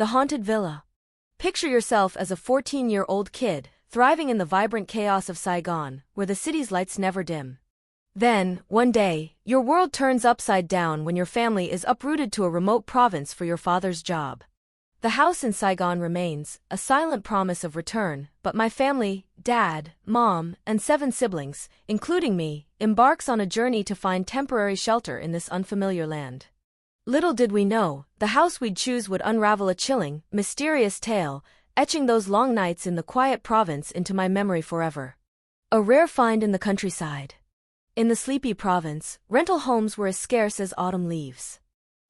The haunted villa. Picture yourself as a 14-year-old kid, thriving in the vibrant chaos of Saigon, where the city's lights never dim. Then, one day, your world turns upside down when your family is uprooted to a remote province for your father's job. The house in Saigon remains, a silent promise of return, but my family, dad, mom, and 7 siblings, including me, embarks on a journey to find temporary shelter in this unfamiliar land. Little did we know, the house we'd choose would unravel a chilling, mysterious tale, etching those long nights in the quiet province into my memory forever. A rare find in the countryside. In the sleepy province, rental homes were as scarce as autumn leaves.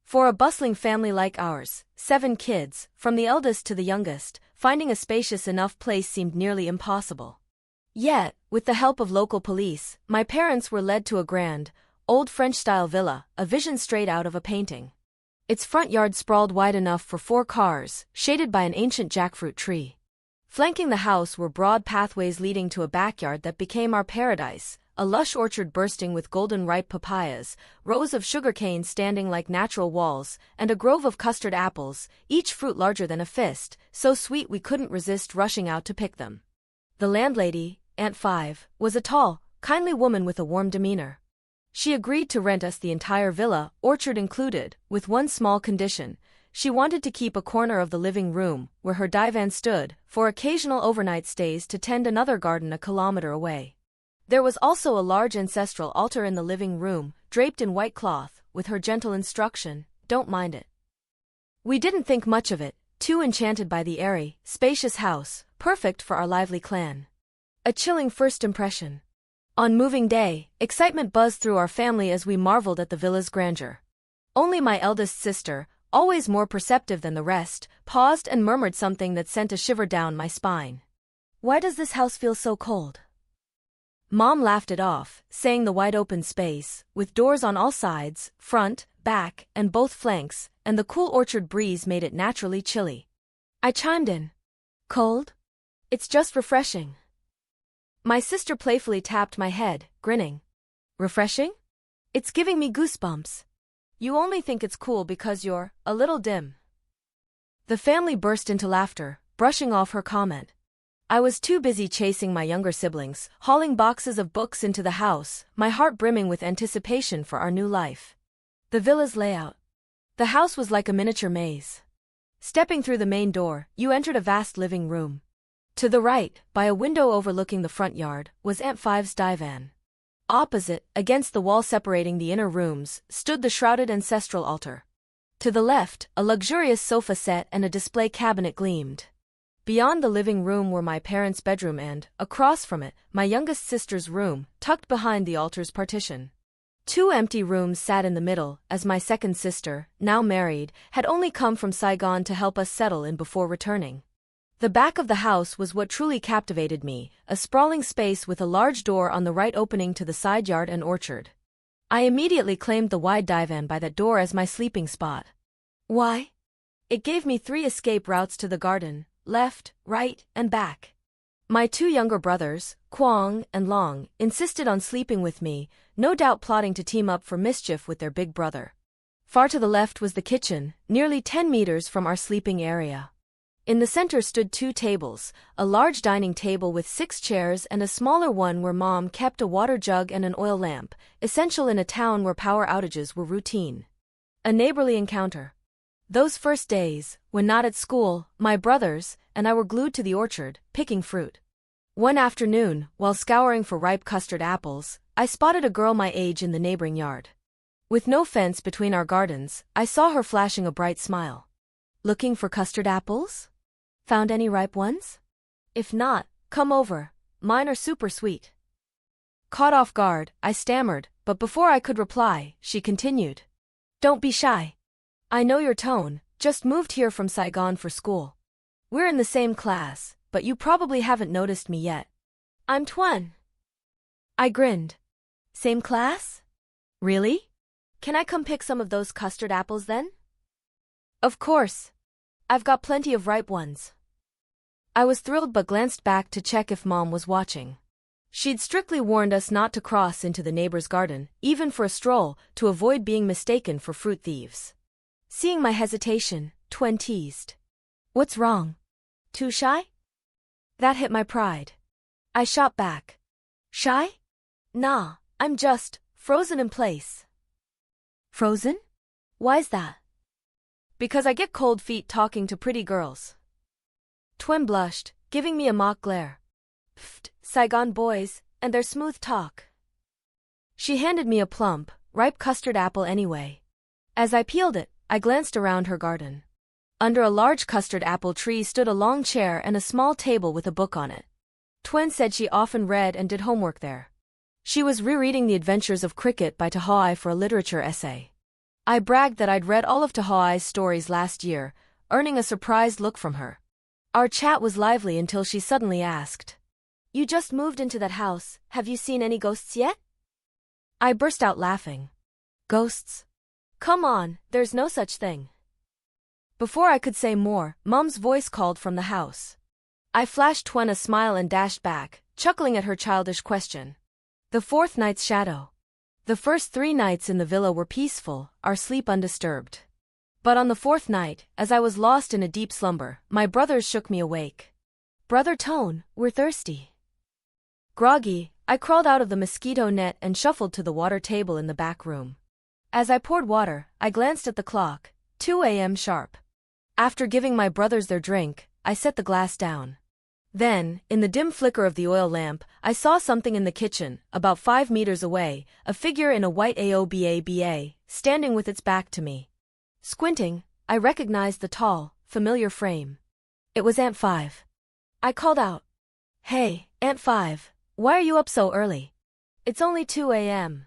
For a bustling family like ours, 7 kids, from the eldest to the youngest, finding a spacious enough place seemed nearly impossible. Yet, with the help of local police, my parents were led to a grand, old French-style villa, a vision straight out of a painting. Its front yard sprawled wide enough for 4 cars, shaded by an ancient jackfruit tree. Flanking the house were broad pathways leading to a backyard that became our paradise, a lush orchard bursting with golden-ripe papayas, rows of sugarcane standing like natural walls, and a grove of custard apples, each fruit larger than a fist, so sweet we couldn't resist rushing out to pick them. The landlady, Aunt Five, was a tall, kindly woman with a warm demeanor. She agreed to rent us the entire villa, orchard included, with one small condition. She wanted to keep a corner of the living room, where her divan stood, for occasional overnight stays to tend another garden a kilometer away. There was also a large ancestral altar in the living room, draped in white cloth, with her gentle instruction, "Don't mind it." We didn't think much of it, too enchanted by the airy, spacious house, perfect for our lively clan. A chilling first impression. On moving day, excitement buzzed through our family as we marveled at the villa's grandeur. Only my eldest sister, always more perceptive than the rest, paused and murmured something that sent a shiver down my spine. "Why does this house feel so cold?" Mom laughed it off, saying the wide-open space, with doors on all sides, front, back, and both flanks, and the cool orchard breeze made it naturally chilly. I chimed in. "Cold? It's just refreshing." My sister playfully tapped my head, grinning. "Refreshing? It's giving me goosebumps. You only think it's cool because you're a little dim." The family burst into laughter, brushing off her comment. I was too busy chasing my younger siblings, hauling boxes of books into the house, my heart brimming with anticipation for our new life. The villa's layout. The house was like a miniature maze. Stepping through the main door, you entered a vast living room. To the right, by a window overlooking the front yard, was Aunt Five's divan. Opposite, against the wall separating the inner rooms, stood the shrouded ancestral altar. To the left, a luxurious sofa set and a display cabinet gleamed. Beyond the living room were my parents' bedroom and, across from it, my youngest sister's room, tucked behind the altar's partition. 2 empty rooms sat in the middle, as my second sister, now married, had only come from Saigon to help us settle in before returning. The back of the house was what truly captivated me, a sprawling space with a large door on the right opening to the side yard and orchard. I immediately claimed the wide divan by that door as my sleeping spot. Why? It gave me 3 escape routes to the garden, left, right, and back. My 2 younger brothers, Kwong and Long, insisted on sleeping with me, no doubt plotting to team up for mischief with their big brother. Far to the left was the kitchen, nearly 10 meters from our sleeping area. In the center stood 2 tables, a large dining table with 6 chairs and a smaller one where Mom kept a water jug and an oil lamp, essential in a town where power outages were routine. A neighborly encounter. Those first days, when not at school, my brothers and I were glued to the orchard, picking fruit. One afternoon, while scouring for ripe custard apples, I spotted a girl my age in the neighboring yard. With no fence between our gardens, I saw her flashing a bright smile. "Looking for custard apples? Found any ripe ones? If not, come over, mine are super sweet." Caught off guard, I stammered, but before I could reply, she continued. "Don't be shy. I know your tone, just moved here from Saigon for school. We're in the same class, but you probably haven't noticed me yet. I'm Twan." I grinned. "Same class? Really? Can I come pick some of those custard apples then?" "Of course. I've got plenty of ripe ones." I was thrilled but glanced back to check if Mom was watching. She'd strictly warned us not to cross into the neighbor's garden, even for a stroll, to avoid being mistaken for fruit thieves. Seeing my hesitation, Twen teased. What's wrong? Too shy? That hit my pride. I shot back. Shy? Nah, I'm just frozen in place. Frozen? Why's that? Because I get cold feet talking to pretty girls. Twin blushed, giving me a mock glare. Pfft, Saigon boys, and their smooth talk. She handed me a plump, ripe custard apple anyway. As I peeled it, I glanced around her garden. Under a large custard apple tree stood a long chair and a small table with a book on it. Twin said she often read and did homework there. She was rereading The Adventures of Cricket by Tahai for a literature essay. I bragged that I'd read all of Tahai's stories last year, earning a surprised look from her. Our chat was lively until she suddenly asked, "You just moved into that house, have you seen any ghosts yet?" I burst out laughing. Ghosts? Come on, there's no such thing. Before I could say more, Mom's voice called from the house. I flashed Twin a smile and dashed back, chuckling at her childish question. The fourth night's shadow. The first 3 nights in the villa were peaceful, our sleep undisturbed. But on the 4th night, as I was lost in a deep slumber, my brothers shook me awake. "Brother Tone, we're thirsty." Groggy, I crawled out of the mosquito net and shuffled to the water table in the back room. As I poured water, I glanced at the clock, 2 a.m. sharp. After giving my brothers their drink, I set the glass down. Then, in the dim flicker of the oil lamp, I saw something in the kitchen, about 5 meters away, a figure in a white aoba, standing with its back to me. Squinting, I recognized the tall, familiar frame. It was Aunt Five. I called out, "Hey, Aunt Five, why are you up so early? It's only 2 a.m.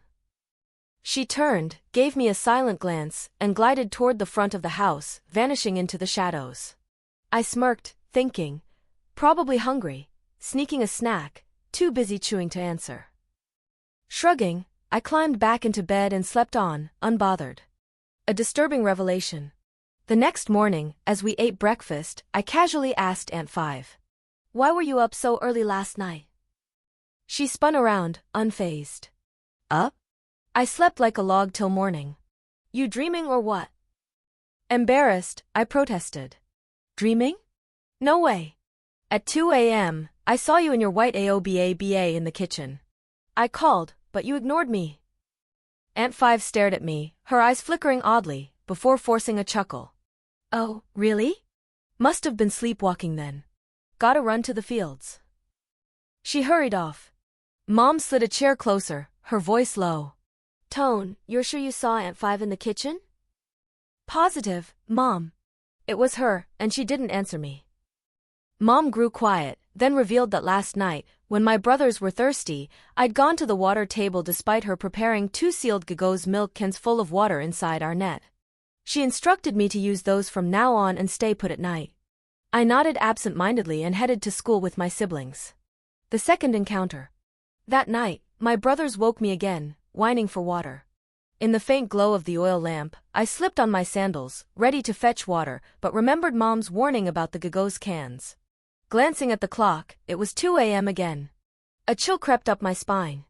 She turned, gave me a silent glance, and glided toward the front of the house, vanishing into the shadows. I smirked, thinking, probably hungry, sneaking a snack, too busy chewing to answer. Shrugging, I climbed back into bed and slept on, unbothered. A disturbing revelation. The next morning, as we ate breakfast, I casually asked Aunt Five, "Why were you up so early last night?" She spun around, unfazed. "Up? I slept like a log till morning." "You dreaming or what?" Embarrassed, I protested. "Dreaming? No way. At 2 a.m., I saw you in your white aoba in the kitchen. I called, but you ignored me." Aunt Five stared at me, her eyes flickering oddly, before forcing a chuckle. "Oh, really? Must have been sleepwalking then. Gotta run to the fields." She hurried off. Mom slid a chair closer, her voice low. "Tone, you're sure you saw Aunt Five in the kitchen?" "Positive, Mom." It was her, and she didn't answer me. Mom grew quiet, then revealed that last night, when my brothers were thirsty, I'd gone to the water table despite her preparing 2 sealed Gagos milk cans full of water inside our net. She instructed me to use those from now on and stay put at night. I nodded absent-mindedly and headed to school with my siblings. The second encounter. That night, my brothers woke me again, whining for water. In the faint glow of the oil lamp, I slipped on my sandals, ready to fetch water, but remembered Mom's warning about the Gagos cans. Glancing at the clock, it was 2 a.m. again. A chill crept up my spine.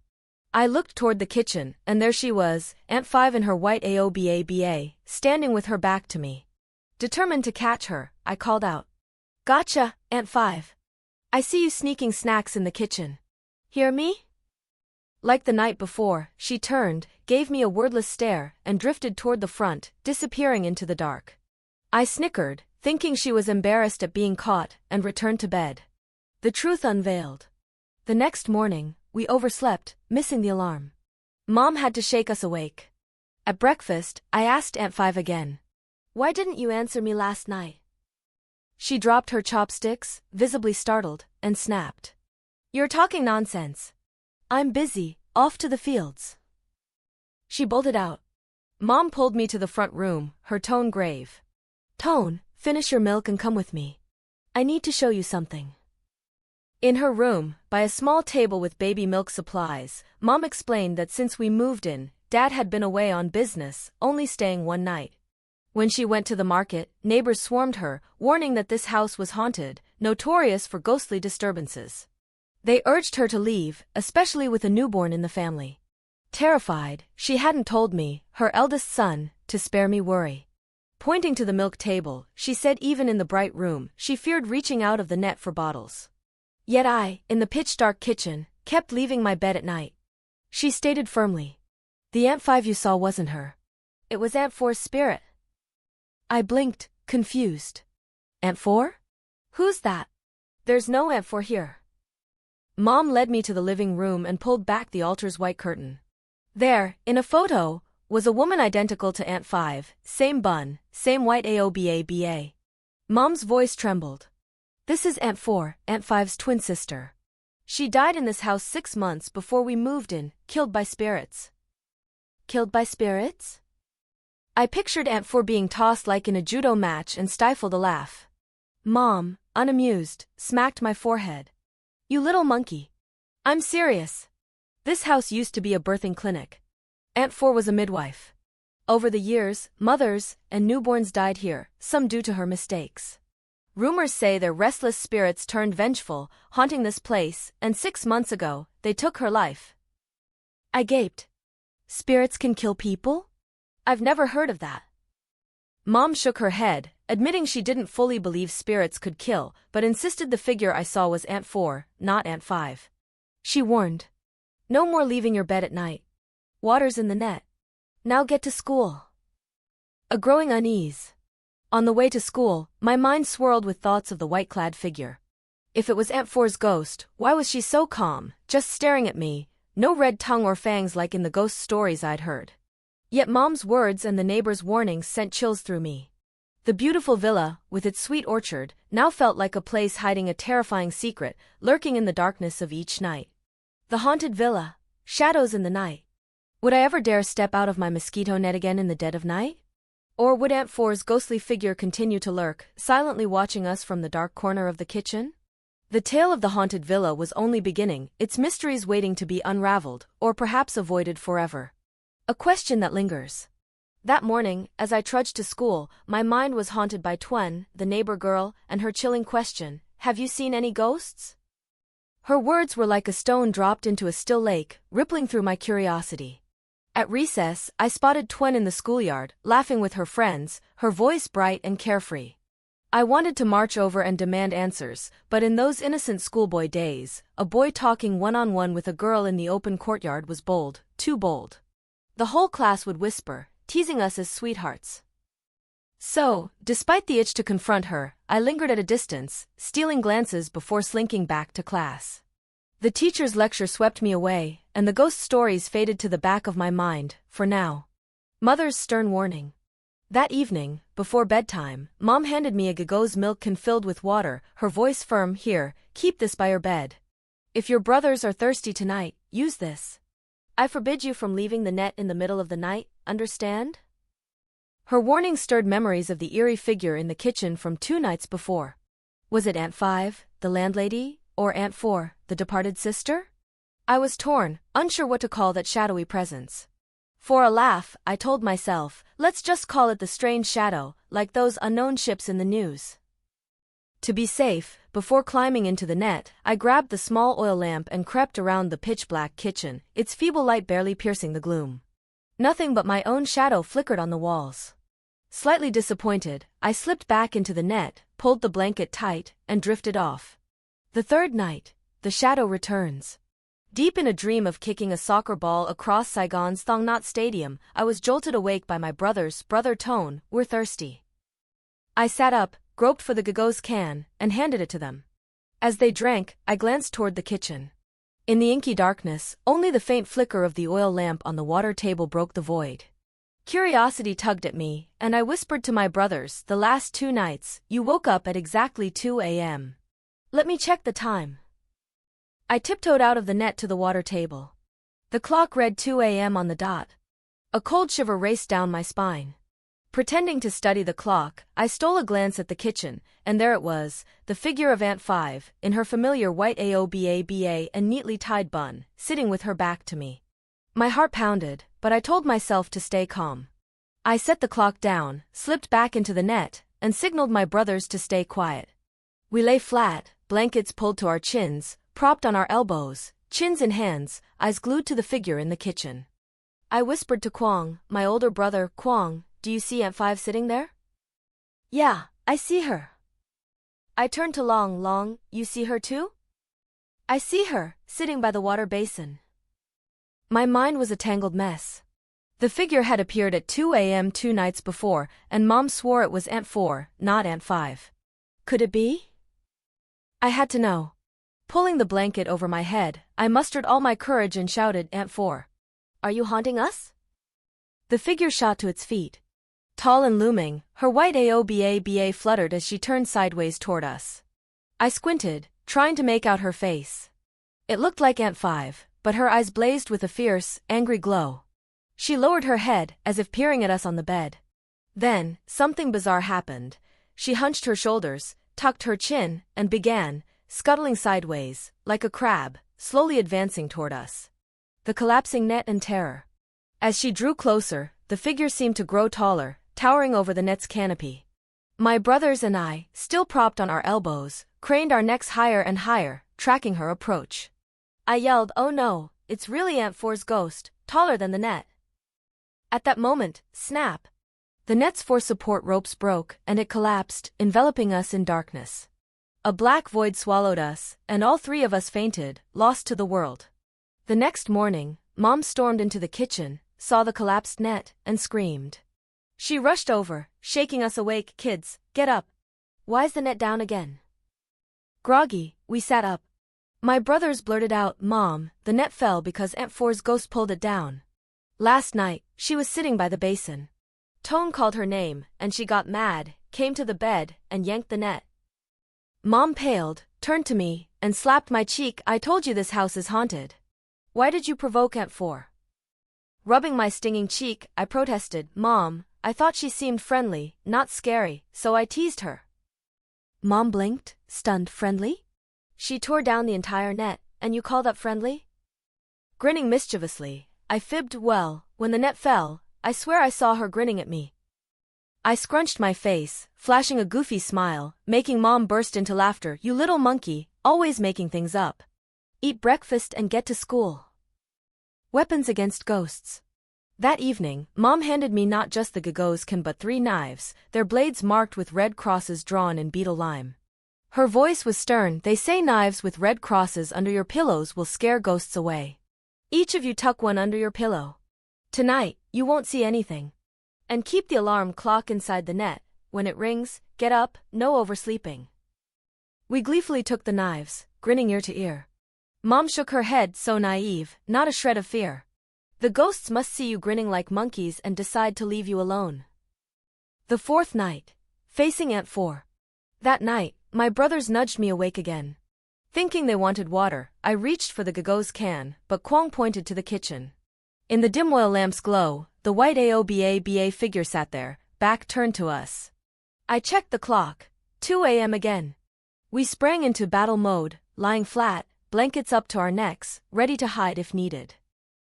I looked toward the kitchen, and there she was, Aunt Five in her white aoba, standing with her back to me. Determined to catch her, I called out, "Gotcha, Aunt Five. I see you sneaking snacks in the kitchen. Hear me?" Like the night before, she turned, gave me a wordless stare, and drifted toward the front, disappearing into the dark. I snickered, thinking she was embarrassed at being caught, and returned to bed. The truth unveiled. The next morning, we overslept, missing the alarm. Mom had to shake us awake. At breakfast, I asked Aunt Five again, "Why didn't you answer me last night?" She dropped her chopsticks, visibly startled, and snapped, "You're talking nonsense. I'm busy, off to the fields." She bolted out. Mom pulled me to the front room, her tone grave. "Tone, finish your milk and come with me. I need to show you something." In her room, by a small table with baby milk supplies, Mom explained that since we moved in, Dad had been away on business, only staying one night. When she went to the market, neighbors swarmed her, warning that this house was haunted, notorious for ghostly disturbances. They urged her to leave, especially with a newborn in the family. Terrified, she hadn't told me, her eldest son, to spare me worry. Pointing to the milk table, she said even in the bright room, she feared reaching out of the net for bottles. Yet I, in the pitch-dark kitchen, kept leaving my bed at night. She stated firmly. The Aunt 5 you saw wasn't her. It was Aunt 4's spirit. I blinked, confused. Aunt 4? Who's that? There's no Aunt 4 here. Mom led me to the living room and pulled back the altar's white curtain. There, in a photo, was a woman identical to Aunt 5, same bun, same white AOBABA. Mom's voice trembled. This is Aunt 4, Aunt 5's twin sister. She died in this house 6 months before we moved in, killed by spirits. Killed by spirits? I pictured Aunt 4 being tossed like in a judo match and stifled a laugh. Mom, unamused, smacked my forehead. You little monkey. I'm serious. This house used to be a birthing clinic. Aunt 4 was a midwife. Over the years, mothers and newborns died here, some due to her mistakes. Rumors say their restless spirits turned vengeful, haunting this place, and 6 months ago, they took her life. I gaped. Spirits can kill people? I've never heard of that. Mom shook her head, admitting she didn't fully believe spirits could kill, but insisted the figure I saw was Aunt 4, not Aunt 5. She warned. No more leaving your bed at night. Water's in the net. Now get to school. A growing unease. On the way to school, my mind swirled with thoughts of the white-clad figure. If it was Aunt 4's ghost, why was she so calm, just staring at me, no red tongue or fangs like in the ghost stories I'd heard? Yet Mom's words and the neighbor's warnings sent chills through me. The beautiful villa, with its sweet orchard, now felt like a place hiding a terrifying secret, lurking in the darkness of each night. The haunted villa, shadows in the night. Would I ever dare step out of my mosquito net again in the dead of night? Or would Aunt 4's ghostly figure continue to lurk, silently watching us from the dark corner of the kitchen? The tale of the haunted villa was only beginning, its mysteries waiting to be unraveled, or perhaps avoided forever. A question that lingers. That morning, as I trudged to school, my mind was haunted by Twen, the neighbor girl, and her chilling question, "Have you seen any ghosts?" Her words were like a stone dropped into a still lake, rippling through my curiosity. At recess, I spotted Twen in the schoolyard, laughing with her friends, her voice bright and carefree. I wanted to march over and demand answers, but in those innocent schoolboy days, a boy talking one-on-one with a girl in the open courtyard was bold, too bold. The whole class would whisper, teasing us as sweethearts. So, despite the itch to confront her, I lingered at a distance, stealing glances before slinking back to class. The teacher's lecture swept me away, and the ghost stories faded to the back of my mind, for now. Mother's stern warning. That evening, before bedtime, Mom handed me a gagos milk can filled with water, her voice firm. Here, keep this by your bed. If your brothers are thirsty tonight, use this. I forbid you from leaving the net in the middle of the night, understand? Her warning stirred memories of the eerie figure in the kitchen from 2 nights before. Was it Aunt 5, the landlady, or Aunt 4, the departed sister? I was torn, unsure what to call that shadowy presence. For a laugh, I told myself, let's just call it the strange shadow, like those unknown ships in the news. To be safe, before climbing into the net, I grabbed the small oil lamp and crept around the pitch-black kitchen, its feeble light barely piercing the gloom. Nothing but my own shadow flickered on the walls. Slightly disappointed, I slipped back into the net, pulled the blanket tight, and drifted off. The third night, the shadow returns. Deep in a dream of kicking a soccer ball across Saigon's Thong Not Stadium, I was jolted awake by my brother Tone, "We're thirsty." I sat up, groped for the gagos can, and handed it to them. As they drank, I glanced toward the kitchen. In the inky darkness, only the faint flicker of the oil lamp on the water table broke the void. Curiosity tugged at me, and I whispered to my brothers, "The last 2 nights, you woke up at exactly 2 a.m. Let me check the time." I tiptoed out of the net to the water table. The clock read 2 a.m. on the dot. A cold shiver raced down my spine. Pretending to study the clock, I stole a glance at the kitchen, and there it was, the figure of Aunt 5, in her familiar white AOBABA and neatly tied bun, sitting with her back to me. My heart pounded, but I told myself to stay calm. I set the clock down, slipped back into the net, and signaled my brothers to stay quiet. We lay flat, blankets pulled to our chins, propped on our elbows, chins in hands, eyes glued to the figure in the kitchen. I whispered to Kwong, my older brother. "Kwong, do you see Aunt 5 sitting there?" Yeah, I see her. I turned to Long. Long, you see her too? I see her, sitting by the water basin. My mind was a tangled mess. The figure had appeared at 2 a.m. 2 nights before, and Mom swore it was Aunt 4, not Aunt 5. Could it be? I had to know. Pulling the blanket over my head, I mustered all my courage and shouted, Aunt 4. Are you haunting us? The figure shot to its feet. Tall and looming, her white AOBA fluttered as she turned sideways toward us. I squinted, trying to make out her face. It looked like Aunt 5, but her eyes blazed with a fierce, angry glow. She lowered her head, as if peering at us on the bed. Then, something bizarre happened. She hunched her shoulders, tucked her chin, and began, scuttling sideways, like a crab, slowly advancing toward us. The collapsing net and terror. As she drew closer, the figure seemed to grow taller, towering over the net's canopy. My brothers and I, still propped on our elbows, craned our necks higher and higher, tracking her approach. I yelled, oh no, it's really Aunt 4's ghost, taller than the net. At that moment, snap! The net's 4 support ropes broke, and it collapsed, enveloping us in darkness. A black void swallowed us, and all 3 of us fainted, lost to the world. The next morning, Mom stormed into the kitchen, saw the collapsed net, and screamed. She rushed over, shaking us awake. Kids, get up. Why's the net down again? Groggy, we sat up. My brothers blurted out, Mom, the net fell because Aunt 4's ghost pulled it down. Last night, she was sitting by the basin. Tone called her name, and she got mad, came to the bed, and yanked the net. Mom paled, turned to me, and slapped my cheek. I told you this house is haunted. Why did you provoke Aunt 4? Rubbing my stinging cheek, I protested, Mom, I thought she seemed friendly, not scary, so I teased her. Mom blinked, stunned. Friendly? She tore down the entire net, and you call that friendly? Grinning mischievously, I fibbed, well, when the net fell, I swear I saw her grinning at me. I scrunched my face, flashing a goofy smile, making Mom burst into laughter. You little monkey, always making things up. Eat breakfast and get to school. Weapons against ghosts. That evening, Mom handed me not just the gagoskin but 3 knives, their blades marked with red crosses drawn in beetle lime. Her voice was stern. They say knives with red crosses under your pillows will scare ghosts away. Each of you tuck one under your pillow. Tonight, you won't see anything. And keep the alarm clock inside the net. When it rings, get up, no oversleeping. We gleefully took the knives, grinning ear to ear. Mom shook her head, so naive, not a shred of fear. The ghosts must see you grinning like monkeys and decide to leave you alone. The 4th night. Facing Aunt 4. That night, my brothers nudged me awake again. Thinking they wanted water, I reached for the gagos can, but Kwong pointed to the kitchen. In the dim oil lamp's glow, the white AOBA figure sat there, back turned to us. I checked the clock. 2 a.m. again. We sprang into battle mode, lying flat, blankets up to our necks, ready to hide if needed.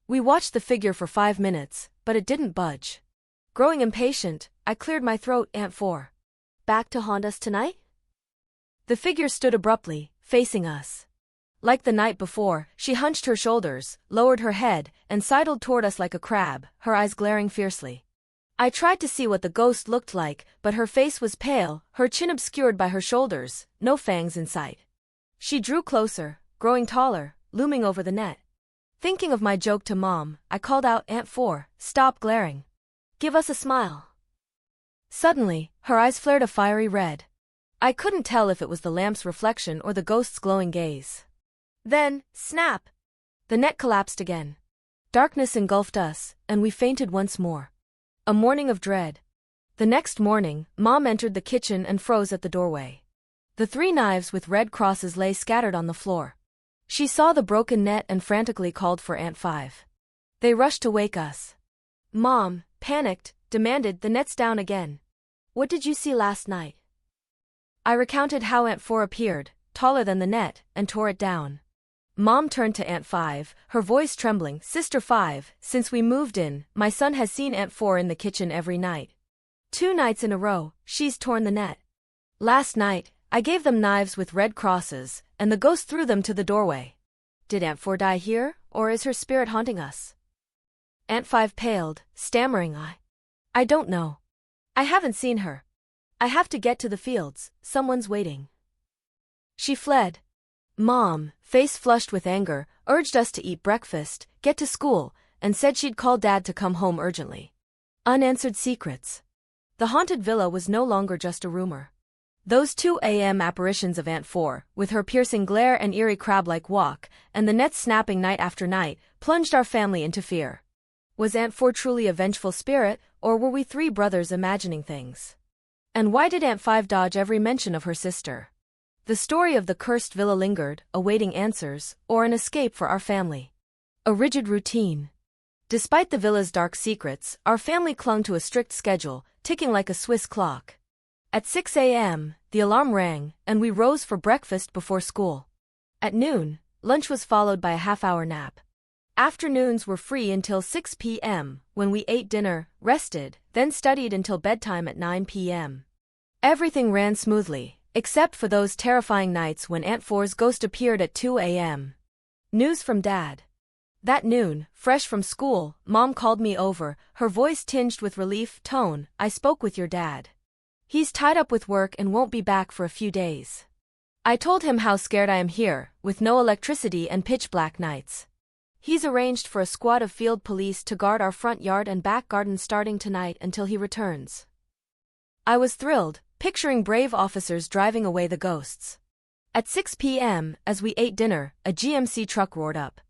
We watched the figure for 5 minutes, but it didn't budge. Growing impatient, I cleared my throat. Aunt 4. Back to haunt us tonight? The figure stood abruptly, facing us. Like the night before, she hunched her shoulders, lowered her head, and sidled toward us like a crab, her eyes glaring fiercely. I tried to see what the ghost looked like, but her face was pale, her chin obscured by her shoulders, no fangs in sight. She drew closer, growing taller, looming over the net. Thinking of my joke to Mom, I called out, Aunt 4, stop glaring. Give us a smile. Suddenly, her eyes flared a fiery red. I couldn't tell if it was the lamp's reflection or the ghost's glowing gaze. Then, snap! The net collapsed again. Darkness engulfed us, and we fainted once more. A morning of dread. The next morning, Mom entered the kitchen and froze at the doorway. The 3 knives with red crosses lay scattered on the floor. She saw the broken net and frantically called for Aunt 5. They rushed to wake us. Mom, panicked, demanded, the net's down again. What did you see last night? I recounted how Aunt 4 appeared, taller than the net, and tore it down. Mom turned to Aunt 5, her voice trembling, Sister 5, since we moved in, my son has seen Aunt 4 in the kitchen every night. 2 nights in a row, she's torn the net. Last night, I gave them knives with red crosses, and the ghost threw them to the doorway. Did Aunt 4 die here, or is her spirit haunting us? Aunt 5 paled, stammering, I don't know. I haven't seen her. I have to get to the fields, someone's waiting. She fled. Mom, face flushed with anger, urged us to eat breakfast, get to school, and said she'd call Dad to come home urgently. Unanswered secrets. The haunted villa was no longer just a rumor. Those 2 a.m. apparitions of Aunt 4, with her piercing glare and eerie crab-like walk, and the nets snapping night after night, plunged our family into fear. Was Aunt 4 truly a vengeful spirit, or were we 3 brothers imagining things? And why did Aunt 5 dodge every mention of her sister? The story of the cursed villa lingered, awaiting answers, or an escape for our family. A rigid routine. Despite the villa's dark secrets, our family clung to a strict schedule, ticking like a Swiss clock. At 6 a.m., the alarm rang, and we rose for breakfast before school. At noon, lunch was followed by a half-hour nap. Afternoons were free until 6 p.m., when we ate dinner, rested, then studied until bedtime at 9 p.m. Everything ran smoothly, except for those terrifying nights when Aunt 4's ghost appeared at 2 a.m. News from Dad. That noon, fresh from school, Mom called me over, her voice tinged with relief. "Tone, I spoke with your dad. He's tied up with work and won't be back for a few days. I told him how scared I am here, with no electricity and pitch-black nights. He's arranged for a squad of field police to guard our front yard and back garden starting tonight until he returns." I was thrilled, picturing brave officers driving away the ghosts. At 6 p.m., as we ate dinner, a GMC truck roared up.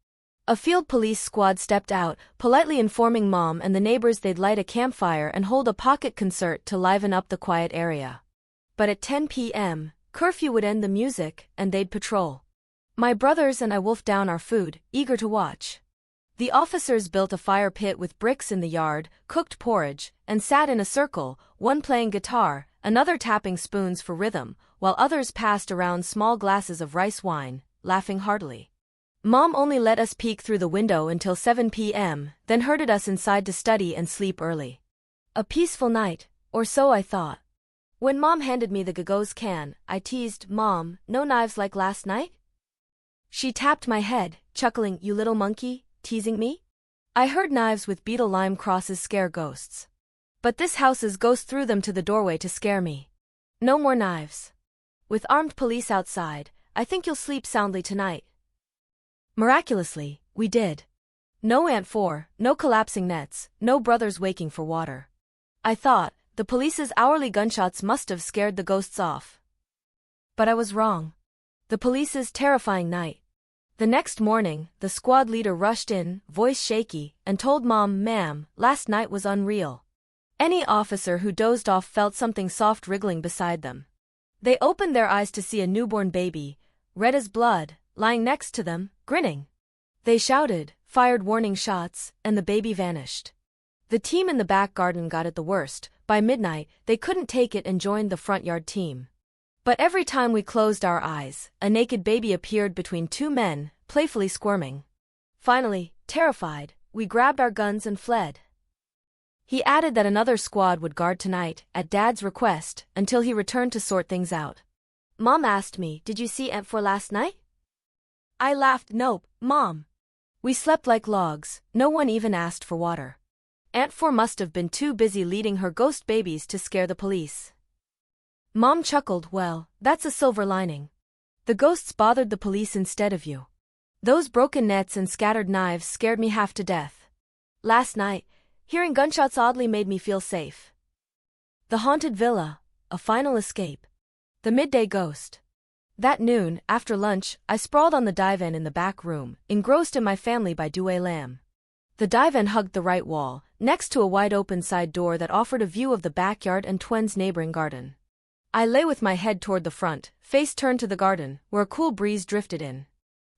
A field police squad stepped out, politely informing Mom and the neighbors they'd light a campfire and hold a pocket concert to liven up the quiet area. But at 10 p.m., curfew would end the music, and they'd patrol. My brothers and I wolfed down our food, eager to watch. The officers built a fire pit with bricks in the yard, cooked porridge, and sat in a circle, one playing guitar, another tapping spoons for rhythm, while others passed around small glasses of rice wine, laughing heartily. Mom only let us peek through the window until 7 p.m., then herded us inside to study and sleep early. A peaceful night, or so I thought. When Mom handed me the Gagos can, I teased, "Mom, no knives like last night?" She tapped my head, chuckling, "You little monkey, teasing me?" I heard knives with beetle lime crosses scare ghosts. But this house's ghost threw them to the doorway to scare me. No more knives. With armed police outside, I think you'll sleep soundly tonight. Miraculously, we did. No Aunt 4, no collapsing nets, no brothers waking for water. I thought, the police's hourly gunshots must have scared the ghosts off. But I was wrong. The police's terrifying night. The next morning, the squad leader rushed in, voice shaky, and told Mom, "Ma'am, last night was unreal." Any officer who dozed off felt something soft wriggling beside them. They opened their eyes to see a newborn baby, red as blood, lying next to them, grinning. They shouted, fired warning shots, and the baby vanished. The team in the back garden got it the worst. By midnight, they couldn't take it and joined the front yard team. But every time we closed our eyes, a naked baby appeared between 2 men, playfully squirming. Finally, terrified, we grabbed our guns and fled. He added that another squad would guard tonight, at Dad's request, until he returned to sort things out. Mom asked me, "Did you see Aunt 4 last night?" I laughed, "Nope, Mom. We slept like logs, no one even asked for water. Aunt 4 must have been too busy leading her ghost babies to scare the police." Mom chuckled, "Well, that's a silver lining. The ghosts bothered the police instead of you. Those broken nets and scattered knives scared me half to death. Last night, hearing gunshots oddly made me feel safe." The haunted villa, a final escape. The midday ghost. That noon, after lunch, I sprawled on the divan in the back room, engrossed in my family by Douay Lamb. The divan hugged the right wall, next to a wide-open side door that offered a view of the backyard and Twen's neighboring garden. I lay with my head toward the front, face turned to the garden, where a cool breeze drifted in.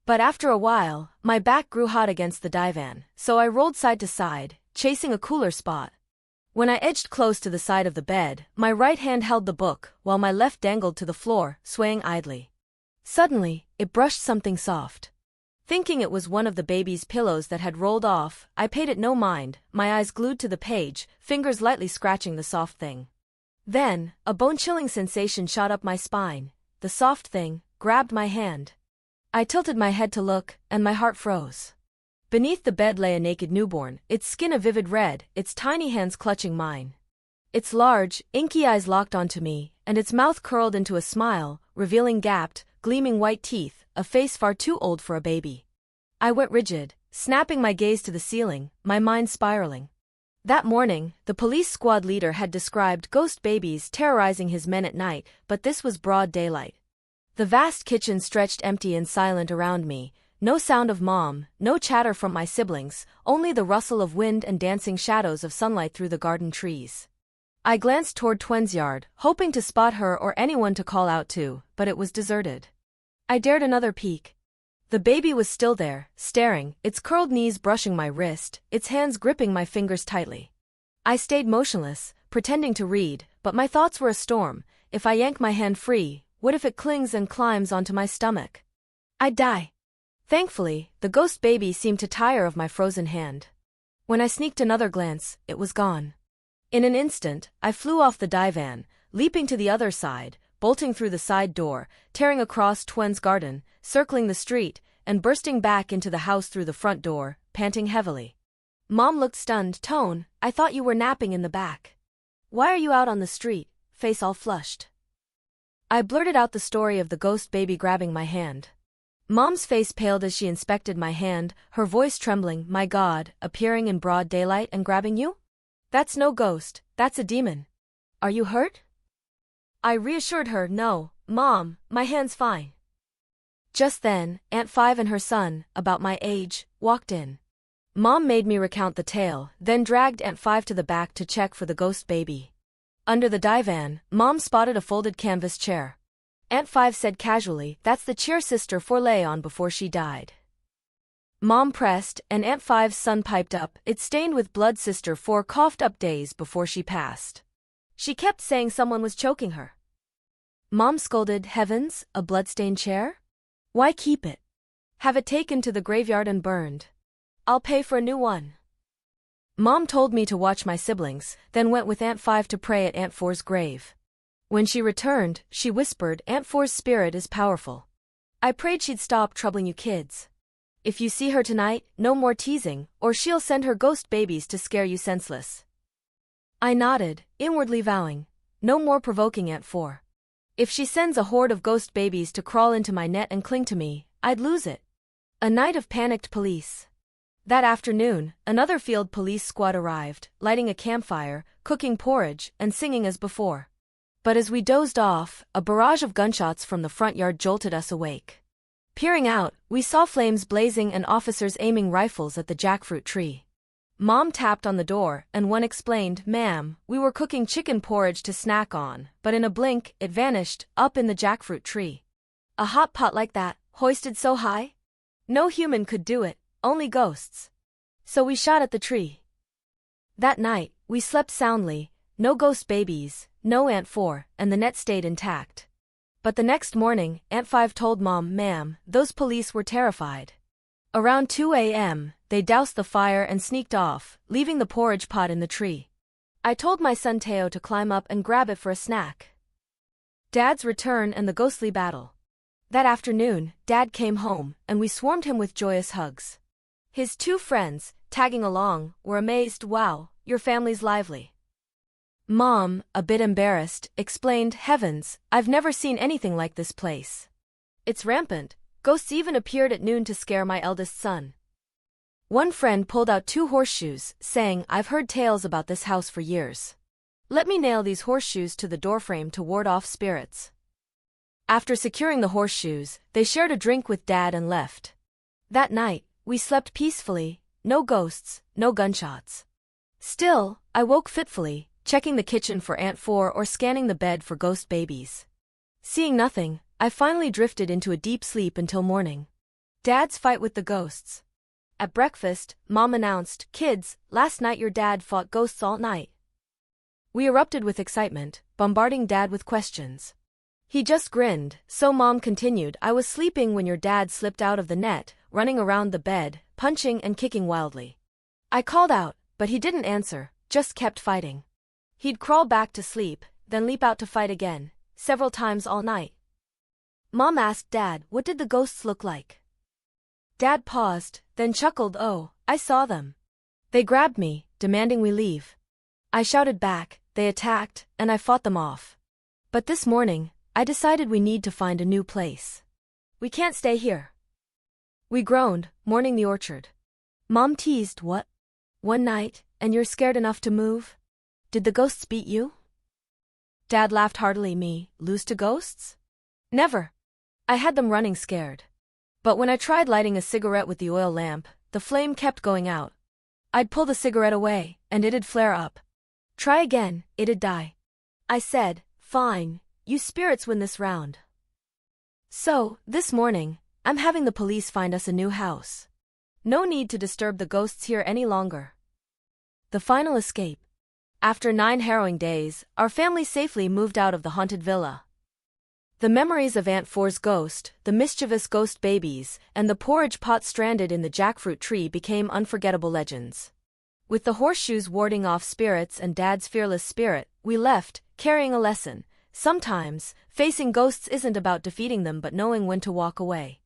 But after a while, my back grew hot against the divan, so I rolled side to side, chasing a cooler spot. When I edged close to the side of the bed, my right hand held the book, while my left dangled to the floor, swaying idly. Suddenly, it brushed something soft. Thinking it was one of the baby's pillows that had rolled off, I paid it no mind, my eyes glued to the page, fingers lightly scratching the soft thing. Then, a bone-chilling sensation shot up my spine. The soft thing grabbed my hand. I tilted my head to look, and my heart froze. Beneath the bed lay a naked newborn, its skin a vivid red, its tiny hands clutching mine. Its large, inky eyes locked onto me, and its mouth curled into a smile, revealing gapped, gleaming white teeth, a face far too old for a baby. I went rigid, snapping my gaze to the ceiling, my mind spiraling. That morning, the police squad leader had described ghost babies terrorizing his men at night, but this was broad daylight. The vast kitchen stretched empty and silent around me, no sound of Mom, no chatter from my siblings, only the rustle of wind and dancing shadows of sunlight through the garden trees. I glanced toward Twen's yard, hoping to spot her or anyone to call out to, but it was deserted. I dared another peek. The baby was still there, staring, its curled knees brushing my wrist, its hands gripping my fingers tightly. I stayed motionless, pretending to read, but my thoughts were a storm. If I yank my hand free, what if it clings and climbs onto my stomach? I'd die. Thankfully, the ghost baby seemed to tire of my frozen hand. When I sneaked another glance, it was gone. In an instant, I flew off the divan, leaping to the other side, bolting through the side door, tearing across Twen's garden, circling the street, and bursting back into the house through the front door, panting heavily. Mom looked stunned. Tone, I thought you were napping in the back. Why are you out on the street, face all flushed? I blurted out the story of the ghost baby grabbing my hand. Mom's face paled as she inspected my hand, her voice trembling. My God, appearing in broad daylight and grabbing you? That's no ghost, that's a demon. Are you hurt? I reassured her. No, Mom, my hand's fine. Just then, Aunt Five and her son, about my age, walked in. Mom made me recount the tale, then dragged Aunt Five to the back to check for the ghost baby. Under the divan, Mom spotted a folded canvas chair. Aunt Five said casually, that's the chair Sister Four lay on before she died. Mom pressed, and Aunt Five's son piped up, it's stained with blood. Sister Four coughed up days before she passed. She kept saying someone was choking her. Mom scolded, heavens, a blood-stained chair? Why keep it? Have it taken to the graveyard and burned. I'll pay for a new one. Mom told me to watch my siblings, then went with Aunt Five to pray at Aunt Four's grave. When she returned, she whispered, Aunt Four's spirit is powerful. I prayed she'd stop troubling you kids. If you see her tonight, no more teasing, or she'll send her ghost babies to scare you senseless. I nodded, inwardly vowing, no more provoking Aunt Four. If she sends a horde of ghost babies to crawl into my net and cling to me, I'd lose it. A night of panicked police. That afternoon, another field police squad arrived, lighting a campfire, cooking porridge, and singing as before. But as we dozed off, a barrage of gunshots from the front yard jolted us awake. Peering out, we saw flames blazing and officers aiming rifles at the jackfruit tree. Mom tapped on the door, and one explained, Ma'am, we were cooking chicken porridge to snack on, but in a blink, it vanished, up in the jackfruit tree. A hot pot like that, hoisted so high? No human could do it, only ghosts. So we shot at the tree. That night, we slept soundly, no ghost babies, no Aunt Four, and the net stayed intact. But the next morning, Aunt Five told Mom, Ma'am, those police were terrified. Around 2 a.m., they doused the fire and sneaked off, leaving the porridge pot in the tree. I told my son Teo to climb up and grab it for a snack. Dad's return and the ghostly battle. That afternoon, Dad came home, and we swarmed him with joyous hugs. His two friends, tagging along, were amazed. Wow, your family's lively. Mom, a bit embarrassed, explained, heavens, I've never seen anything like this place. It's rampant. Ghosts even appeared at noon to scare my eldest son. One friend pulled out 2 horseshoes, saying, I've heard tales about this house for years. Let me nail these horseshoes to the doorframe to ward off spirits. After securing the horseshoes, they shared a drink with Dad and left. That night, we slept peacefully, no ghosts, no gunshots. Still, I woke fitfully, checking the kitchen for Aunt Four or scanning the bed for ghost babies. Seeing nothing, I finally drifted into a deep sleep until morning. Dad's fight with the ghosts. At breakfast, Mom announced, Kids, last night your dad fought ghosts all night. We erupted with excitement, bombarding Dad with questions. He just grinned, so Mom continued, I was sleeping when your dad slipped out of the net, running around the bed, punching and kicking wildly. I called out, but he didn't answer, just kept fighting. He'd crawl back to sleep, then leap out to fight again, several times all night. Mom asked Dad, what did the ghosts look like? Dad paused, then chuckled, oh, I saw them. They grabbed me, demanding we leave. I shouted back, they attacked, and I fought them off. But this morning, I decided we need to find a new place. We can't stay here. We groaned, mourning the orchard. Mom teased, what? One night, and you're scared enough to move? Did the ghosts beat you? Dad laughed heartily. Me, lose to ghosts? Never. I had them running scared. But when I tried lighting a cigarette with the oil lamp, the flame kept going out. I'd pull the cigarette away, and it'd flare up. Try again, it'd die. I said, fine, you spirits win this round. So, this morning, I'm having the police find us a new house. No need to disturb the ghosts here any longer. The final escape. After 9 harrowing days, our family safely moved out of the haunted villa. The memories of Aunt Four's ghost, the mischievous ghost babies, and the porridge pot stranded in the jackfruit tree became unforgettable legends. With the horseshoes warding off spirits and Dad's fearless spirit, we left, carrying a lesson. Sometimes, facing ghosts isn't about defeating them but knowing when to walk away.